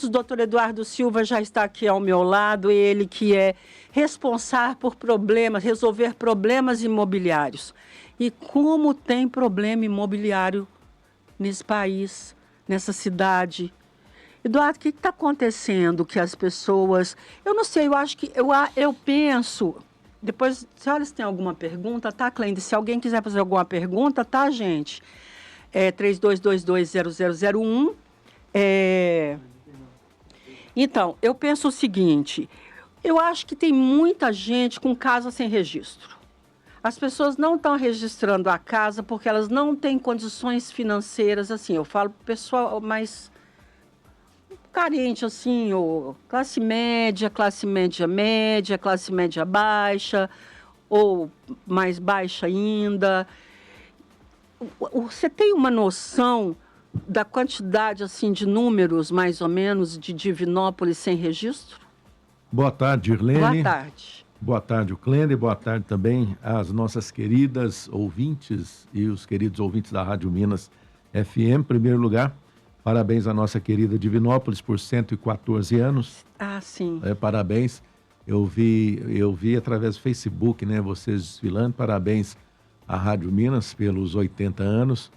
minutos, o doutor Eduardo Silva já está aqui ao meu lado, ele que é responsável por resolver problemas imobiliários. E como tem problema imobiliário nesse país, nessa cidade. Eduardo, o que está acontecendo que as pessoas... Eu não sei, eu acho que... Eu penso... Depois, olha se tem alguma pergunta, tá, Cleide? Se alguém quiser fazer alguma pergunta, tá, gente? 32220001. Então, eu penso o seguinte, eu acho que tem muita gente com casa sem registro. As pessoas não estão registrando a casa porque elas não têm condições financeiras, assim, eu falo pro pessoal mais carente, assim, ou classe média média, classe média baixa, ou mais baixa ainda. Você tem uma noção da quantidade, assim, de números, mais ou menos, de Divinópolis sem registro? Boa tarde, Irlene. Boa tarde. Boa tarde, o Clênio. Boa tarde também às nossas queridas ouvintes e os queridos ouvintes da Rádio Minas FM. Em primeiro lugar, parabéns à nossa querida Divinópolis por 114 anos. Ah, sim. Parabéns. Eu vi através do Facebook, né, vocês desfilando. Parabéns à Rádio Minas pelos 80 anos.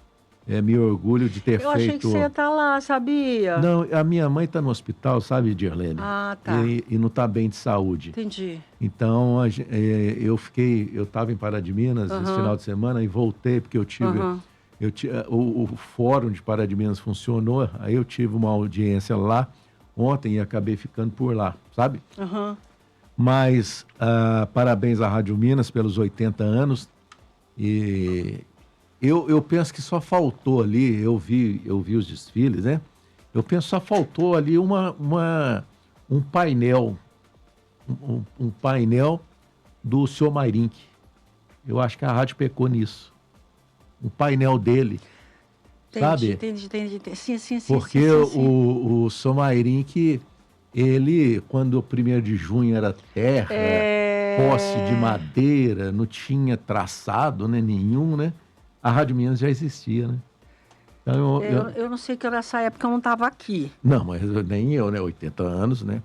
Me orgulho de ter feito... Eu achei que você ia estar lá, sabia? Não, a minha mãe está no hospital, sabe, Dirlene? Ah, tá. E não está bem de saúde. Entendi. Então, eu estava em Pará de Minas esse final de semana e voltei, porque o fórum de Pará de Minas funcionou, aí eu tive uma audiência lá ontem e acabei ficando por lá, sabe? Mas, parabéns à Rádio Minas pelos 80 anos e... Eu penso que só faltou ali, eu vi os desfiles, né? Eu penso que só faltou ali um painel, um painel do senhor Mairink. Eu acho que a rádio pecou nisso. Um painel dele, sabe? Entendi. Sim. Porque o senhor Mairink, ele, quando o 1º de junho era terra, posse de madeira, não tinha traçado, né, nenhum, né? A Rádio Minas já existia, né? Então, eu não sei que nessa época eu não estava aqui. Não, mas nem eu, né? 80 anos, né?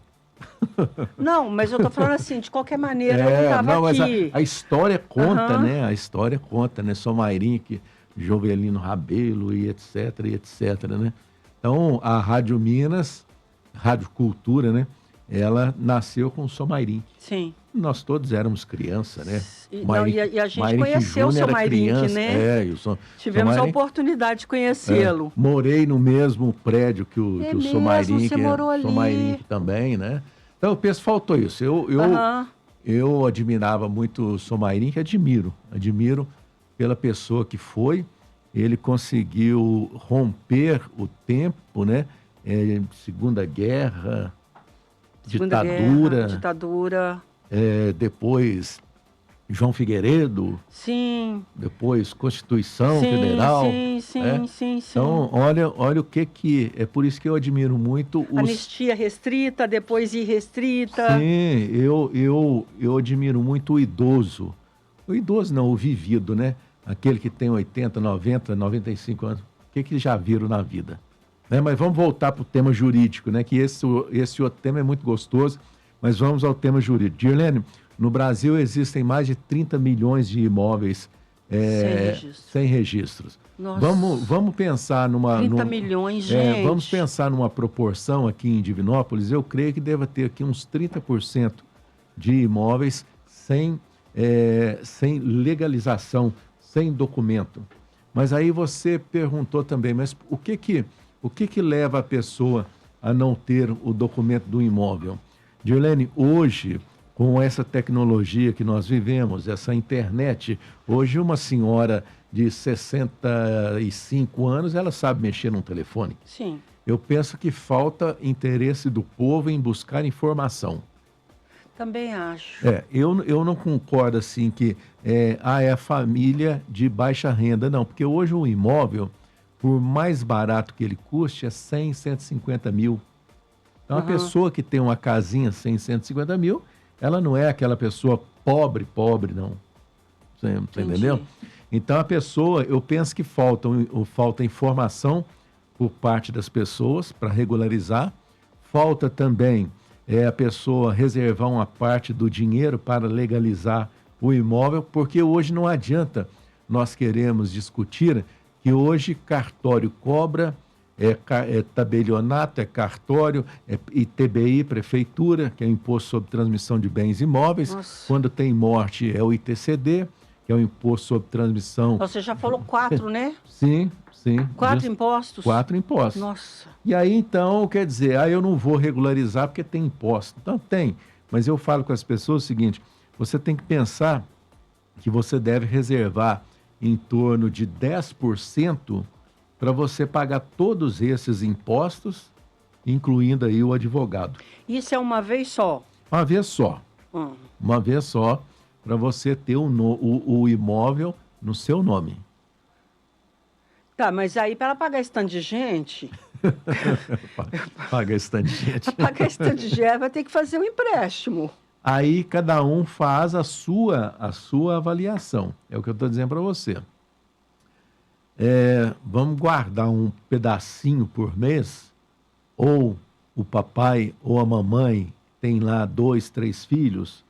Não, mas eu tô falando assim, de qualquer maneira, eu não estava aqui. Mas a história conta, né? A história conta, né? São Mairink, Jovelino Rabelo e etc, né? Então, a Rádio Minas, Rádio Cultura, né? Ela nasceu com o São Mairink. Sim. Nós todos éramos criança, né? E a gente conheceu o seu Mairink, né? Tivemos a oportunidade de conhecê-lo. Morei no mesmo prédio que o seu Mairink. Você morou ali. O Mairink também, né? Então eu penso que faltou isso. Eu admirava muito o seu Mairink, admiro pela pessoa que foi. Ele conseguiu romper o tempo, né? Segunda Guerra, ditadura. Depois João Figueiredo. Sim. Depois Constituição Federal. Sim. Então, olha o que é por isso que eu admiro muito os... Anistia restrita, depois irrestrita. Sim, eu admiro muito o idoso. O idoso não, o vivido, né? Aquele que tem 80, 90, 95 anos. O que já viram na vida? Né? Mas vamos voltar para o tema jurídico, né? Que esse outro tema é muito gostoso. Mas vamos ao tema jurídico. Dirlene, no Brasil existem mais de 30 milhões de imóveis sem registros. Nossa. Vamos pensar numa... 30 milhões, gente. Vamos pensar numa proporção aqui em Divinópolis. Eu creio que deva ter aqui uns 30% de imóveis sem legalização, sem documento. Mas aí você perguntou também, mas o que leva a pessoa a não ter o documento do imóvel? Dirlene, hoje, com essa tecnologia que nós vivemos, essa internet, hoje uma senhora de 65 anos, ela sabe mexer num telefone. Sim. Eu penso que falta interesse do povo em buscar informação. Também acho. Eu não concordo assim que é a família de baixa renda, não, porque hoje o imóvel, por mais barato que ele custe, é 100, 150 mil. Então, a pessoa que tem uma casinha sem 150 mil, ela não é aquela pessoa pobre, não. Você entendeu? Então, a pessoa, eu penso que falta informação por parte das pessoas para regularizar, Falta também a pessoa reservar uma parte do dinheiro para legalizar o imóvel, porque hoje não adianta nós queremos discutir que hoje cartório cobra, é tabelionato, é cartório, é ITBI, prefeitura, que é o Imposto sobre Transmissão de Bens Imóveis. Nossa. Quando tem morte é o ITCD, que é o Imposto sobre Transmissão. Você já falou 4, né? Sim. 4 impostos? 4 impostos. Nossa. E aí, então, quer dizer, eu não vou regularizar porque tem imposto. Então, tem. Mas eu falo com as pessoas o seguinte, você tem que pensar que você deve reservar em torno de 10% para você pagar todos esses impostos, incluindo aí o advogado. Isso é uma vez só? Uma vez só. Uma vez só, para você ter o imóvel no seu nome. Tá, mas aí para pagar esse tanto de gente... Paga esse tanto de gente. Para pagar esse tanto de gente, vai ter que fazer um empréstimo. Aí cada um faz a sua avaliação. É o que eu estou dizendo para você. Vamos guardar um pedacinho por mês, ou o papai ou a mamãe tem lá 2, 3 filhos,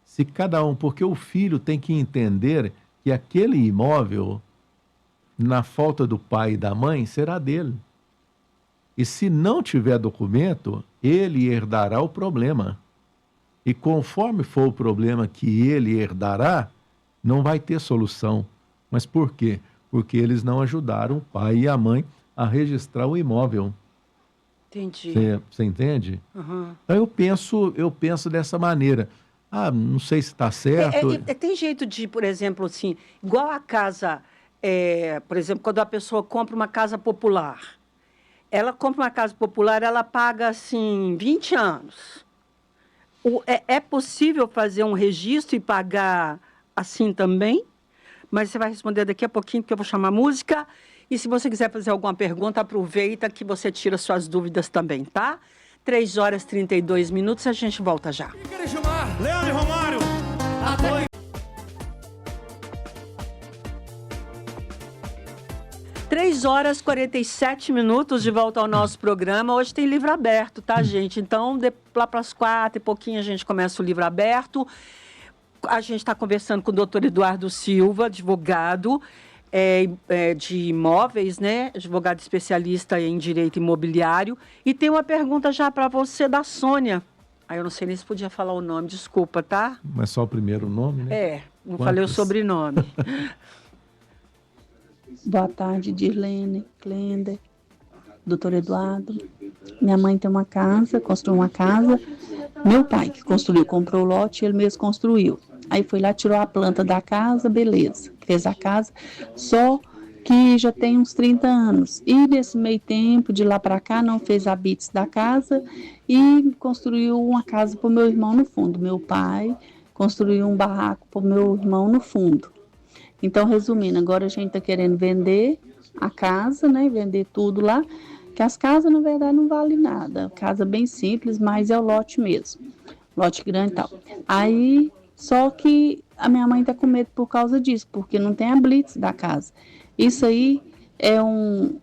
se cada um, porque o filho tem que entender que aquele imóvel, na falta do pai e da mãe, será dele. E se não tiver documento, ele herdará o problema. E conforme for o problema que ele herdará, não vai ter solução. Mas por quê? Porque eles não ajudaram o pai e a mãe a registrar o imóvel. Entendi. Você entende? Uhum. Então eu penso dessa maneira. Não sei se está certo. Tem jeito de, por exemplo, assim, igual a casa, por exemplo, quando a pessoa compra uma casa popular, ela compra uma casa popular, ela paga, assim, 20 anos. É possível fazer um registro e pagar assim também? Mas você vai responder daqui a pouquinho, porque eu vou chamar música. E se você quiser fazer alguma pergunta, aproveita que você tira suas dúvidas também, tá? 3h32, a gente volta já. Leandro e Romário. 3h47 de volta ao nosso programa. Hoje tem livro aberto, tá, gente? Então, lá para as 4 e pouquinho a gente começa o livro aberto. A gente está conversando com o doutor Eduardo Silva, advogado de imóveis, né? Advogado especialista em direito imobiliário. E tem uma pergunta já para você da Sônia. Eu não sei nem se podia falar o nome, desculpa, tá? Mas só o primeiro nome, né? Não falei o sobrenome. Boa tarde, Dirlene, Clender, doutor Eduardo. Minha mãe tem uma casa, construiu uma casa. Meu pai que construiu, comprou o lote, ele mesmo construiu. Aí foi lá, tirou a planta da casa, beleza, fez a casa, só que já tem uns 30 anos. E nesse meio tempo, de lá para cá, não fez a bits da casa e construiu uma casa para o meu irmão no fundo. Meu pai construiu um barraco para o meu irmão no fundo. Então, resumindo, agora a gente está querendo vender a casa, né? Vender tudo lá, que as casas, na verdade, não valem nada. Casa bem simples, mas é o lote mesmo. Lote grande e tal. Aí, só que a minha mãe está com medo por causa disso, porque não tem a blitz da casa. Isso aí é um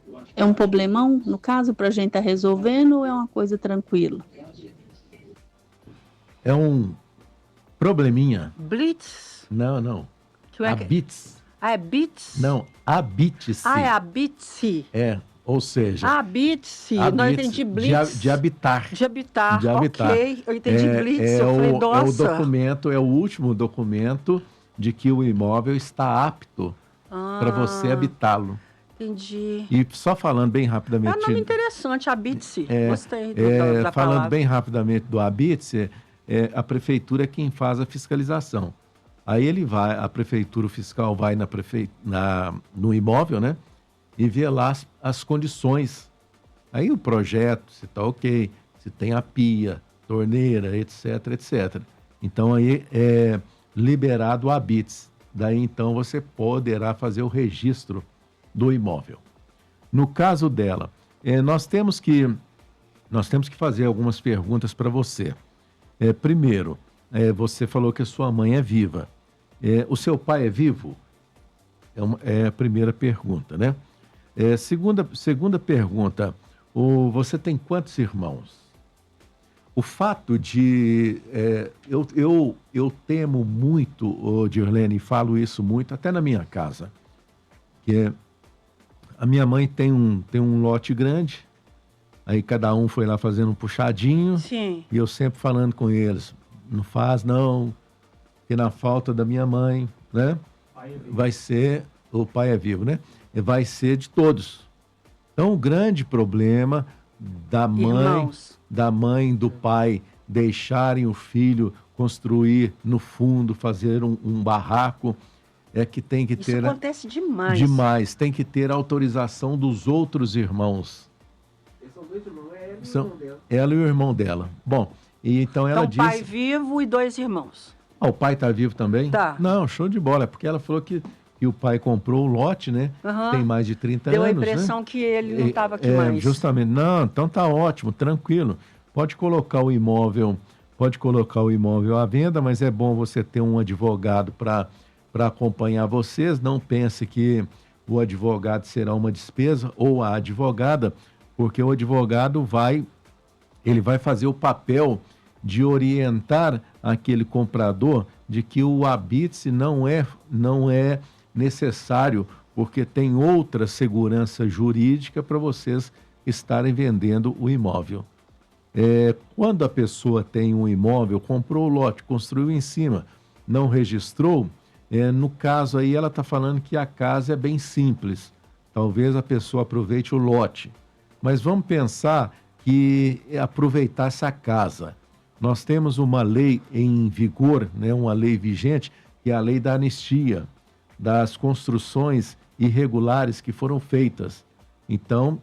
problemão, no caso, para a gente estar resolvendo, ou é uma coisa tranquila? É um probleminha. Blitz? Não. A BITS. É BITS? Não, habite-se. É a BITS. Ou seja... A BITS. Não entendi Blitz. De habitar. De habitar. Ok, eu entendi Blitz. É o documento, é o último documento de que o imóvel está apto para você habitá-lo. Entendi. E só falando bem rapidamente... É um nome interessante, habite-se. Gostei da falando palavra. bem rapidamente do habite-se, a prefeitura é quem faz a fiscalização. Aí a prefeitura, o fiscal vai no imóvel, né? E vê lá as condições. Aí o projeto, se está ok, se tem a pia, torneira, etc, etc. Então aí é liberado o habite. Daí então você poderá fazer o registro do imóvel. No caso dela, nós temos que fazer algumas perguntas para você. Primeiro, você falou que a sua mãe é viva. O seu pai é vivo? É a primeira pergunta, né? Segunda pergunta, você tem quantos irmãos? o fato de... eu temo muito, Dirlene, e falo isso muito, até na minha casa, que a minha mãe tem um lote grande, aí cada um foi lá fazendo um puxadinho, Sim. e eu sempre falando com eles, não faz não, que na falta da minha mãe, né, vai ser, o pai é vivo, né, vai ser de todos. Então o grande problema da mãe e do pai deixarem o filho construir no fundo, fazer um barraco, é que tem que ter... Isso acontece demais. Demais. Tem que ter autorização dos outros irmãos. Eles são 2 irmãos, é ela e o irmão dela. Ela e o irmão dela. Bom, e então ela disse... pai vivo e 2 irmãos. Ah, o pai está vivo também? Tá. Não, show de bola. É porque ela falou que o pai comprou o lote, né? Tem mais de 30 Deu anos, a impressão, né, que ele não estava aqui mais. Justamente. Não, então tá ótimo, tranquilo. Pode colocar o imóvel à venda, mas é bom você ter um advogado para acompanhar vocês. Não pense que o advogado será uma despesa ou a advogada, porque o advogado vai fazer o papel de orientar aquele comprador de que o habite não é necessário, porque tem outra segurança jurídica para vocês estarem vendendo o imóvel. Quando a pessoa tem um imóvel, comprou o lote, construiu em cima, não registrou, no caso aí ela está falando que a casa é bem simples. Talvez a pessoa aproveite o lote. Mas vamos pensar que aproveitar essa casa. Nós temos uma lei em vigor, né, uma lei vigente, que é a lei da anistia, das construções irregulares que foram feitas. Então,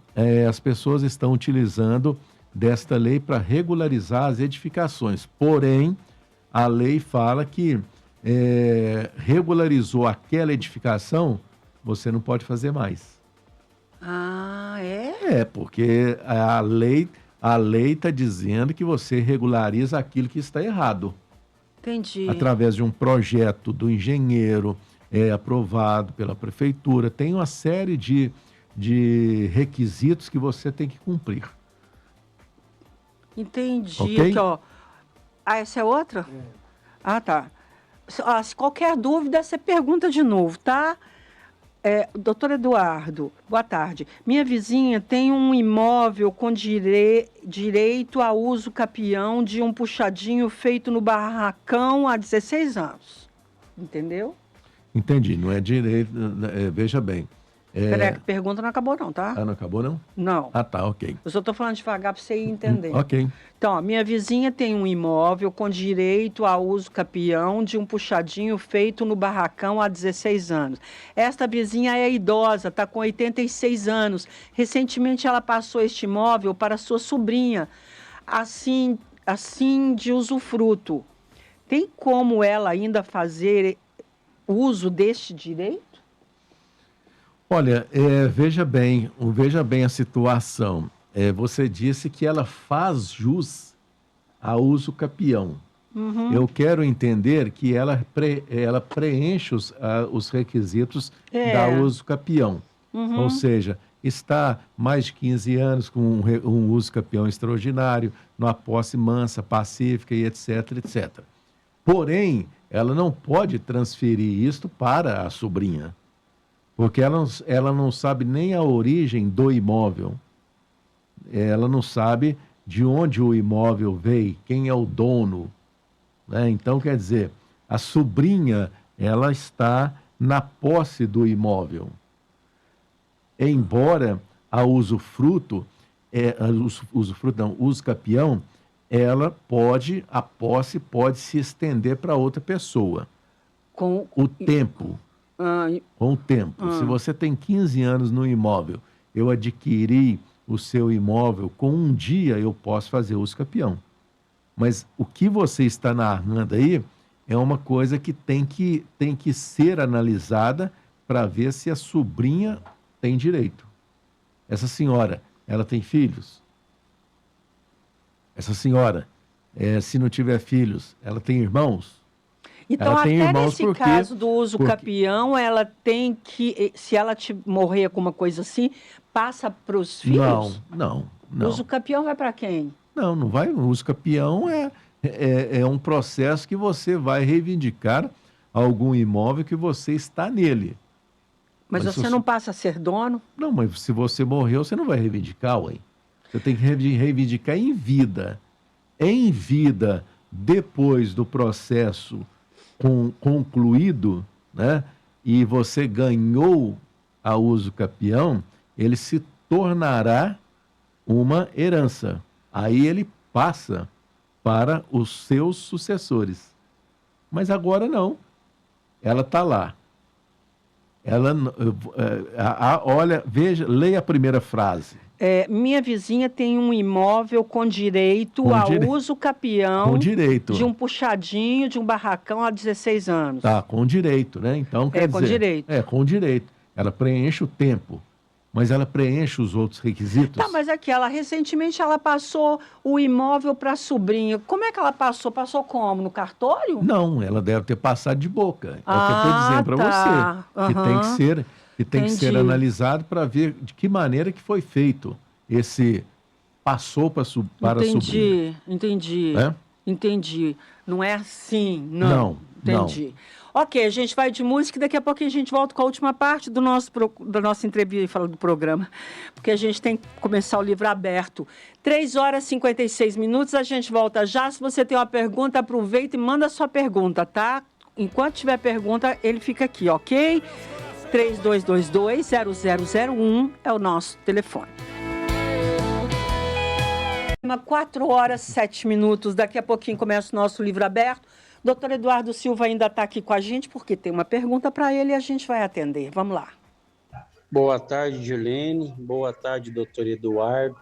as pessoas estão utilizando desta lei para regularizar as edificações. Porém, a lei fala que regularizou aquela edificação, você não pode fazer mais. Ah, é? Porque a lei está dizendo que você regulariza aquilo que está errado. Entendi. Através de um projeto do engenheiro, aprovado pela prefeitura. Tem uma série de requisitos que você tem que cumprir. Entendi. Okay? Aqui, ó. Ah, essa é outra? Ah, tá. Se qualquer dúvida, você pergunta de novo, tá? Doutor Eduardo, boa tarde. Minha vizinha tem um imóvel com direito a uso capião de um puxadinho feito no barracão há 16 anos. Entendeu? Entendi, não é direito. Veja bem. Peraí, a pergunta não acabou não, tá? Ah, não acabou não? Não. Ah, tá, ok. Eu só estou falando devagar para você ir entendendo. Ok. Então, ó, minha vizinha tem um imóvel com direito a uso capião de um puxadinho feito no barracão há 16 anos. Esta vizinha é idosa, está com 86 anos. Recentemente ela passou este imóvel para sua sobrinha, assim de usufruto. Tem como ela ainda fazer uso deste direito? Olha, veja bem a situação. Você disse que ela faz jus a uso capião. Uhum. Eu quero entender que ela preenche os requisitos da uso capião. Uhum. Ou seja, está mais de 15 anos com um uso capião extraordinário, numa posse mansa, pacífica e etc, etc. Porém, ela não pode transferir isto para a sobrinha. Porque ela não sabe nem a origem do imóvel. Ela não sabe de onde o imóvel veio, quem é o dono. Né? Então, quer dizer, a sobrinha, ela está na posse do imóvel. Embora a usufruto capião, a posse pode se estender para outra pessoa. Com o tempo. Com o tempo. Se você tem 15 anos no imóvel, eu adquiri o seu imóvel, com um dia eu posso fazer uso capião. Mas o que você está narrando aí é uma coisa que tem que ser analisada para ver se a sobrinha tem direito. Essa senhora, ela tem filhos? Essa senhora, se não tiver filhos, ela tem irmãos? Então, até nesse caso do uso capião, ela tem que, se ela morrer com uma coisa assim, passa para os filhos? Não. O uso capião vai para quem? Não, não vai. O uso capião é um processo que você vai reivindicar algum imóvel que você está nele. Mas você não passa a ser dono? Não, mas se você morreu, você não vai reivindicar, ué. Você tem que reivindicar em vida. Em vida, depois do processo concluído, né, e você ganhou a uso capião, ele se tornará uma herança. Aí ele passa para os seus sucessores. Mas agora não. Ela está lá. Ela, olha, veja, leia a primeira frase. Minha vizinha tem um imóvel com direito uso capião com direito. de um puxadinho, de um barracão há 16 anos. Tá, com direito, né? Então, quer dizer... com direito. Com direito. Ela preenche o tempo, mas ela preenche os outros requisitos. Tá, mas aqui, recentemente ela passou o imóvel para a sobrinha. Como é que ela passou? Passou como? No cartório? Não, ela deve ter passado de boca. É o que eu estou dizendo para você. Que tem que ser... E tem que ser analisado para ver de que maneira que foi feito esse passou para a sobrinha. Entendi. Não é assim, não. Entendi. Não. Ok, a gente vai de música e daqui a pouquinho a gente volta com a última parte da nossa entrevista do programa, porque a gente tem que começar o livro aberto. 3h56, a gente volta já. Se você tem uma pergunta, aproveita e manda a sua pergunta, tá? Enquanto tiver pergunta, ele fica aqui, ok? 3222-0001 é o nosso telefone. 4h07. Daqui a pouquinho começa o nosso livro aberto. Doutor Eduardo Silva ainda está aqui com a gente porque tem uma pergunta para ele e a gente vai atender. Vamos lá. Boa tarde, Gilene. Boa tarde, doutor Eduardo.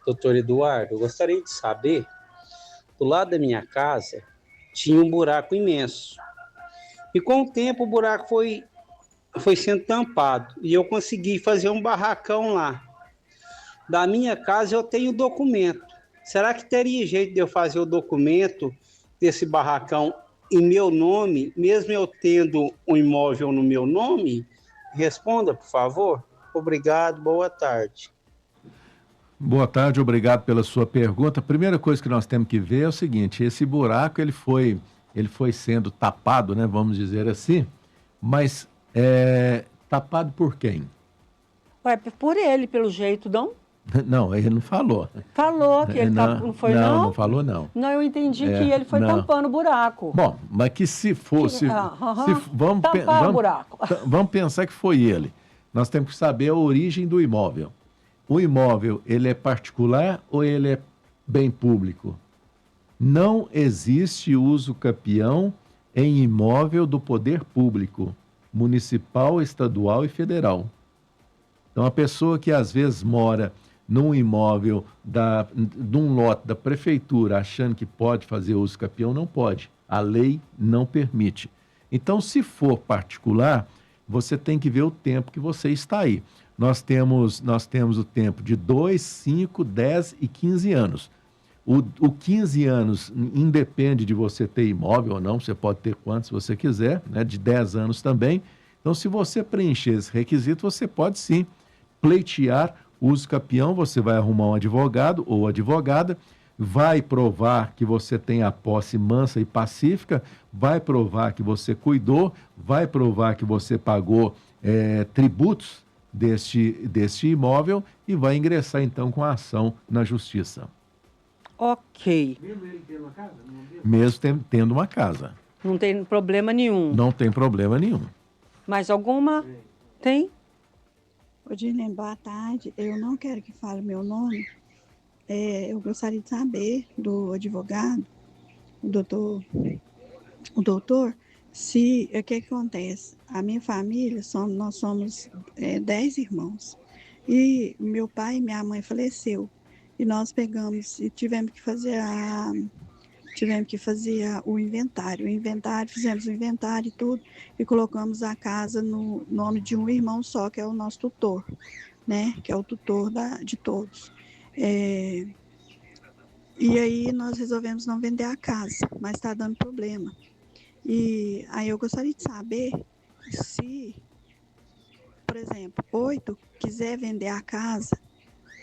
Doutor Eduardo, eu gostaria de saber, do lado da minha casa tinha um buraco imenso. E com o tempo o buraco foi sendo tampado e eu consegui fazer um barracão lá. Da minha casa eu tenho documento. Será que teria jeito de eu fazer o documento desse barracão em meu nome, mesmo eu tendo um imóvel no meu nome? Responda, por favor. Obrigado, boa tarde. Boa tarde, obrigado pela sua pergunta. A primeira coisa que nós temos que ver é o seguinte: esse buraco ele foi sendo tapado, né, vamos dizer assim, mas tapado por quem? Por ele, pelo jeito, não? Não, ele não falou. Falou que ele não foi, não? Não falou, não. Não, eu entendi que ele foi tampando o buraco. Bom, mas que se fosse... Vamos pensar que foi ele. Nós temos que saber a origem do imóvel. O imóvel, ele é particular ou ele é bem público? Não existe uso capião em imóvel do poder público, municipal, estadual e federal. Então, a pessoa que às vezes mora num imóvel, num lote da prefeitura, achando que pode fazer uso capião, não pode. A lei não permite. Então, se for particular, você tem que ver o tempo que você está aí. Nós temos o tempo de 2, 5, 10 e 15 anos. O 15 anos independe de você ter imóvel ou não, você pode ter quantos você quiser, né? De 10 anos também. Então, se você preencher esse requisito, você pode sim pleitear uso capião. Você vai arrumar um advogado ou advogada, vai provar que você tem a posse mansa e pacífica, vai provar que você cuidou, vai provar que você pagou tributos deste imóvel e vai ingressar então com a ação na justiça. Ok. Mesmo ele tendo uma casa? Mesmo tendo uma casa. Não tem problema nenhum. Não tem problema nenhum. Mais alguma? Tem? Odilene, boa tarde. Eu não quero que fale meu nome. Eu gostaria de saber do advogado, o doutor, se o que acontece. A minha família, nós somos 10 irmãos. E meu pai e minha mãe faleceram. E nós pegamos e tivemos que fazer o inventário. Fizemos o inventário e tudo, e colocamos a casa no nome de um irmão só, que é o nosso tutor, né? Que é o tutor de todos. E aí nós resolvemos não vender a casa, mas está dando problema. E aí eu gostaria de saber se, por exemplo, 8 quiser vender a casa,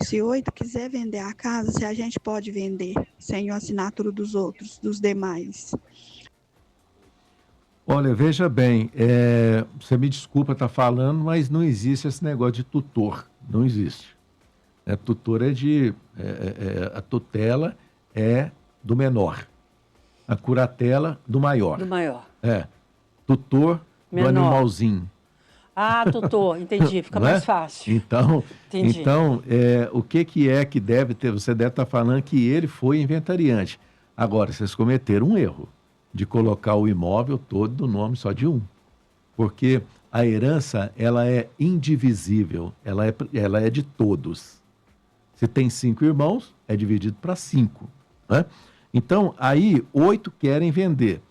Se 8 quiser vender a casa, se a gente pode vender sem a assinatura dos outros, dos demais. Olha, veja bem, você me desculpa estar falando, mas não existe esse negócio de tutor. Não existe. Tutor a tutela é do menor. A curatela do maior. Do maior. Tutor Menor. do animalzinho. Ah, tutor, entendi, fica Não é? mais fácil. Entendi. Então, o que é que deve ter? Você deve estar falando que ele foi inventariante. Agora, vocês cometeram um erro de colocar o imóvel todo no nome só de um. Porque a herança, ela é indivisível, ela é de todos. Se tem 5 irmãos, é dividido para 5. Né? Então, aí, 8 querem vender.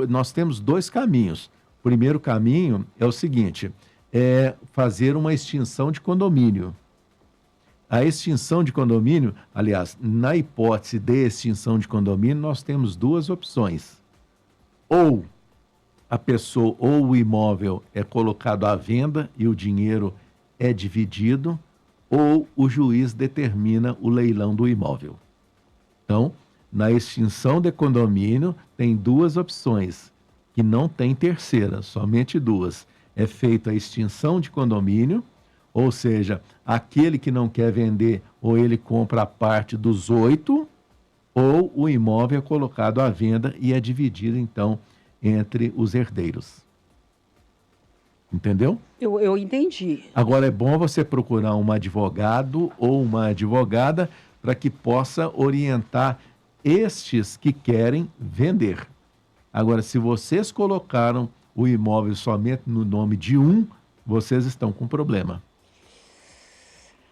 Nós temos 2 caminhos. O primeiro caminho é o seguinte, é fazer uma extinção de condomínio. A extinção de condomínio, aliás, na hipótese de extinção de condomínio, nós temos 2 opções. Ou a pessoa, ou o imóvel é colocado à venda e o dinheiro é dividido, ou o juiz determina o leilão do imóvel. Então, na extinção de condomínio, tem 2 opções, que não tem terceira, somente 2. É feita a extinção de condomínio, ou seja, aquele que não quer vender, ou ele compra a parte dos 8, ou o imóvel é colocado à venda e é dividido, então, entre os herdeiros. Entendeu? Eu entendi. Agora, é bom você procurar um advogado ou uma advogada para que possa orientar estes que querem vender. Agora, se vocês colocaram o imóvel somente no nome de um, vocês estão com problema.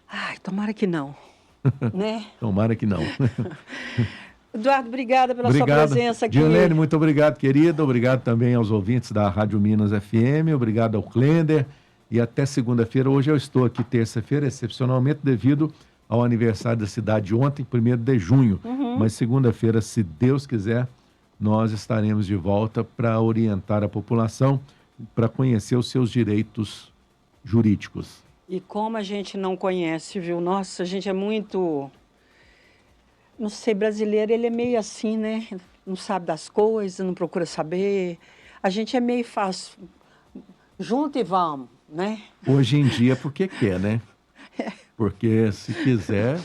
Ai, tomara que não. Né? Tomara que não. Eduardo, obrigada pela sua presença aqui. Dirlene, muito obrigado, querida. Obrigado também aos ouvintes da Rádio Minas FM. Obrigado ao Klender. E até segunda-feira. Hoje eu estou aqui terça-feira, excepcionalmente devido ao aniversário da cidade ontem, 1º de junho. Mas segunda-feira, se Deus quiser, nós estaremos de volta para orientar a população, para conhecer os seus direitos jurídicos. E como a gente não conhece, viu? Nossa, a gente é muito... Não sei, brasileiro, ele é meio assim, né? Não sabe das coisas, não procura saber. A gente é meio fácil. Junto e vamos, né? Hoje em dia, porque quer, né? Porque se quiser,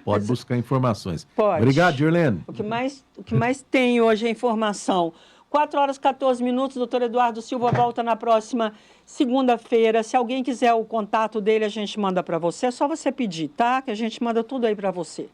pode buscar informações. Pode. Obrigado, Dirlene. O que mais tem hoje é informação. 4h14, doutor Eduardo Silva volta na próxima segunda-feira. Se alguém quiser o contato dele, a gente manda para você. É só você pedir, tá? Que a gente manda tudo aí para você.